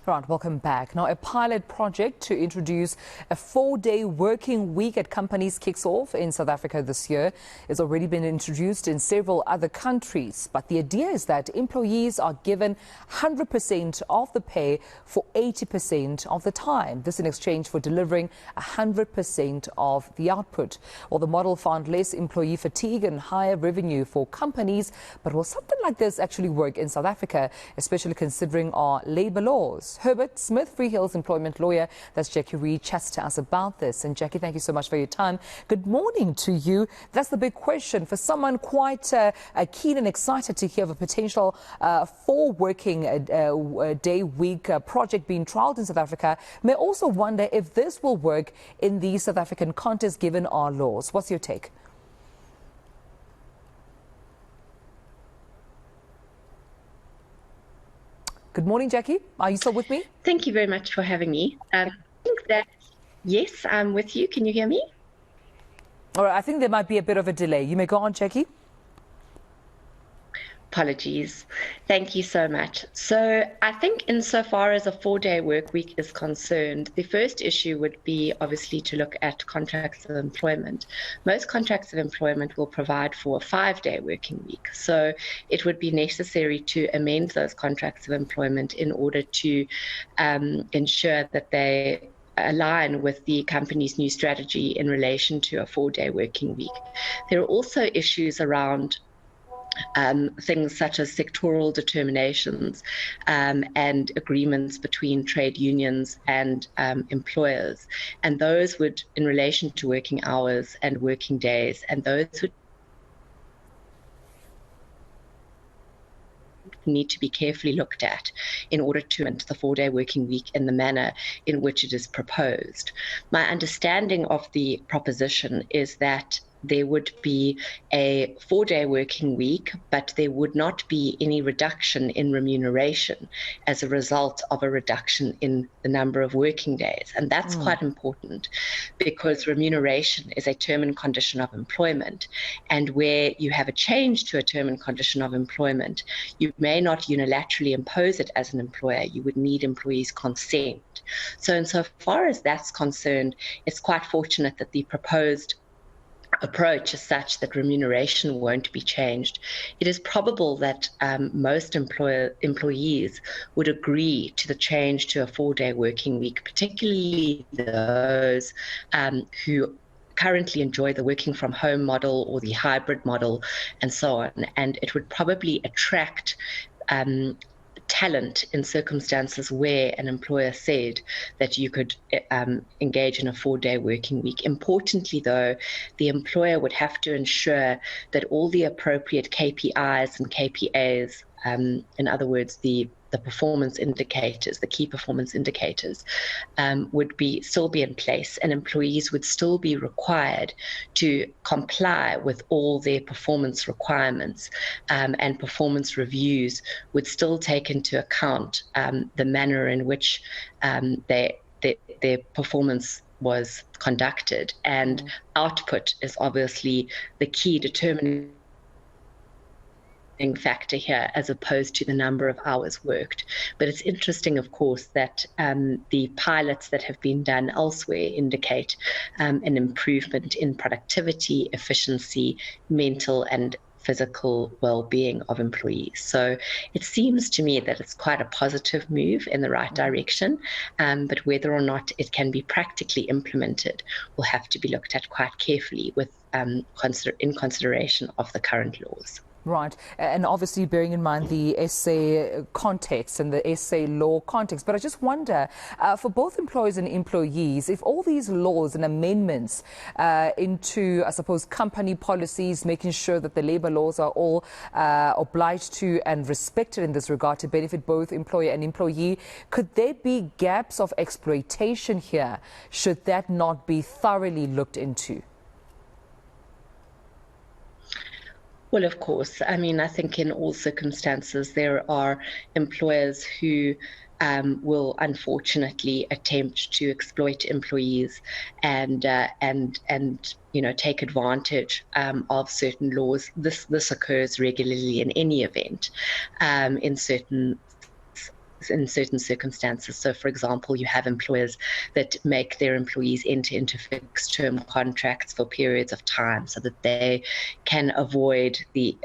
Right, welcome back. Now, a pilot project to introduce a 4-day working week at companies kicks off in South Africa this year. It's already been introduced in several other countries. But the idea is that employees are given 100% of the pay for 80% of the time. This in exchange for delivering 100% of the output. Well, the model found less employee fatigue and higher revenue for companies. But will something like this actually work in South Africa, especially considering our labour laws? Herbert Smith, Freehills employment lawyer, that's Jacqui Reed, chats to us about this. And Jacqui, thank you so much for your time. Good morning to you. That's the big question for someone quite keen and excited to hear of a potential 4 working day week project being trialled in South Africa. May also wonder if this will work in the South African context given our laws. What's your take? Good morning, Jacqui. Are you still with me? Thank you very much for having me. I think that, yes, I'm with you. Can you hear me? All right, I think there might be a bit of a delay. You may go on, Jacqui. Apologies. Thank you so much. So I think insofar as a 4-day work week is concerned, the first issue would be obviously to look at contracts of employment. Most contracts of employment will provide for a 5-day working week. So it would be necessary to amend those contracts of employment in order to ensure that they align with the company's new strategy in relation to a 4-day working week. There are also issues around things such as sectoral determinations and agreements between trade unions and employers. And those would, in relation to working hours and working days, and those would need to be carefully looked at in order to enter the 4-day working week in the manner in which it is proposed. My understanding of the proposition is that there would be a 4-day working week, but there would not be any reduction in remuneration as a result of a reduction in the number of working days. And that's quite important because remuneration is a term and condition of employment. And where you have a change to a term and condition of employment, you may not unilaterally impose it as an employer. You would need employees' consent. So insofar as that's concerned, it's quite fortunate that the proposed approach is such that remuneration won't be changed. It is probable that most employees would agree to the change to a 4-day working week, particularly those who currently enjoy the working from home model or the hybrid model and so on. And it would probably attract talent in circumstances where an employer said that you could engage in a 4-day working week. Importantly, though, the employer would have to ensure that all the appropriate KPIs and KPAs, in other words, the performance indicators, the key performance indicators, would still be in place, and employees would still be required to comply with all their performance requirements, and performance reviews would still take into account the manner in which their performance was conducted. And output is obviously the key determining factor here as opposed to the number of hours worked. But it's interesting, of course, that the pilots that have been done elsewhere indicate an improvement in productivity, efficiency, mental and physical well-being of employees. So it seems to me that it's quite a positive move in the right direction, but whether or not it can be practically implemented will have to be looked at quite carefully with in consideration of the current laws. Right, and obviously bearing in mind the SA context and the SA law context. But I just wonder, for both employers and employees, if all these laws and amendments into, I suppose, company policies, making sure that the labour laws are all obliged to and respected in this regard to benefit both employer and employee, could there be gaps of exploitation here? Should that not be thoroughly looked into? Well, of course. I mean, I think in all circumstances, there are employers who will unfortunately attempt to exploit employees and take advantage of certain laws. This occurs regularly in any event, in certain in certain circumstances. So, for example, you have employers that make their employees enter into fixed-term contracts for periods of time so that they can avoid the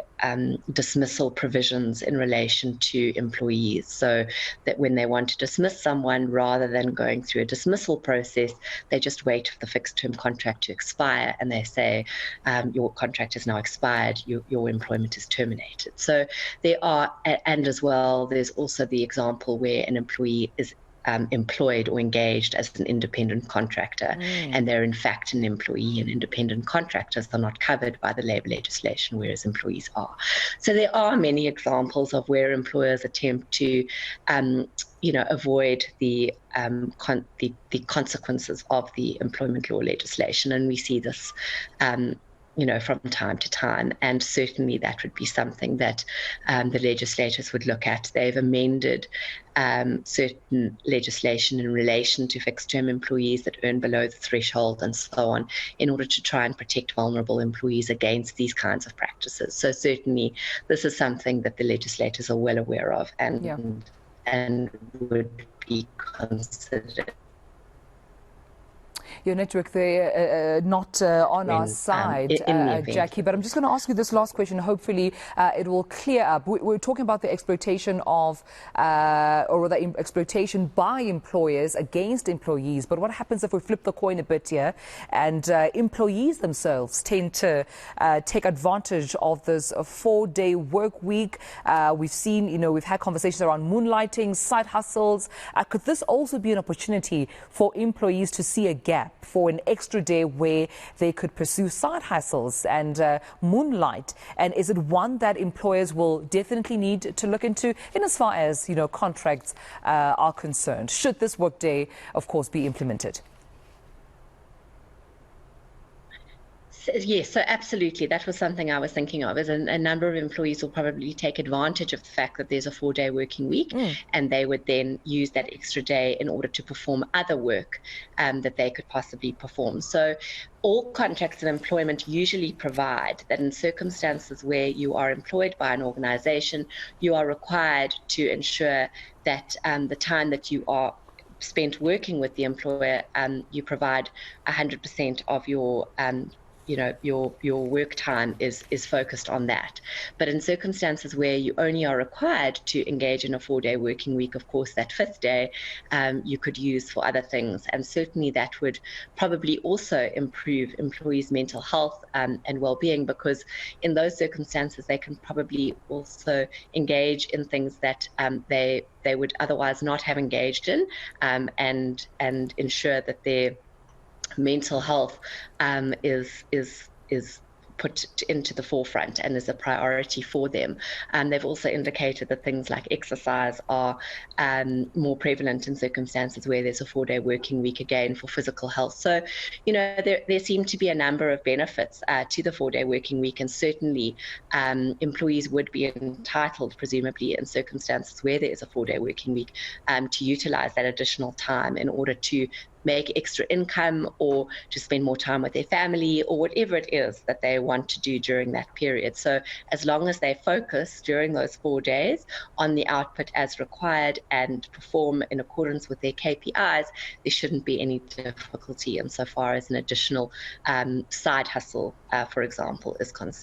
dismissal provisions in relation to employees. So that when they want to dismiss someone, rather than going through a dismissal process, they just wait for the fixed-term contract to expire and they say, your contract is now expired, your employment is terminated. So there are, and as well, there's also the example where an employee is employed or engaged as an independent contractor, and they're in fact an employee, and independent contractors are not covered by the labour legislation, whereas employees are. So there are many examples of where employers attempt to avoid the consequences of the employment law legislation, and we see this from time to time, and certainly that would be something that the legislators would look at. They've amended certain legislation in relation to fixed-term employees that earn below the threshold and so on, in order to try and protect vulnerable employees against these kinds of practices. So certainly this is something that the legislators are well aware of and would be considered. Your network there not on our side, Jacqui, but I'm just going to ask you this last question. Hopefully it will clear up. We're talking about the exploitation of, or the exploitation by employers against employees. But what happens if we flip the coin a bit here and employees themselves tend to take advantage of this 4-day work week? We've seen, we've had conversations around moonlighting, side hustles. Could this also be an opportunity for employees to see a gap for an extra day where they could pursue side hustles and moonlight? And is it one that employers will definitely need to look into in as far as, contracts are concerned, should this workday, of course, be implemented? Yes, so absolutely. That was something I was thinking of, is a number of employees will probably take advantage of the fact that there's a 4-day working week, and they would then use that extra day in order to perform other work that they could possibly perform. So all contracts of employment usually provide that in circumstances where you are employed by an organization, you are required to ensure that the time that you are spent working with the employer, you provide 100% of your your work time is focused on that. But in circumstances where you only are required to engage in a 4-day working week, of course, that 5th day you could use for other things. And certainly that would probably also improve employees' mental health and well-being, because in those circumstances they can probably also engage in things that they would otherwise not have engaged in, and ensure that their mental health is put into the forefront and is a priority for them. They've also indicated that things like exercise are more prevalent in circumstances where there's a 4-day working week, again, for physical health. So, there seem to be a number of benefits to the 4-day working week, and certainly employees would be entitled, presumably, in circumstances where there is a 4-day working week, to utilize that additional time in order to make extra income or to spend more time with their family, or whatever it is that they want to do during that period. So as long as they focus during those 4 days on the output as required and perform in accordance with their KPIs, there shouldn't be any difficulty insofar as an additional side hustle, for example, is concerned.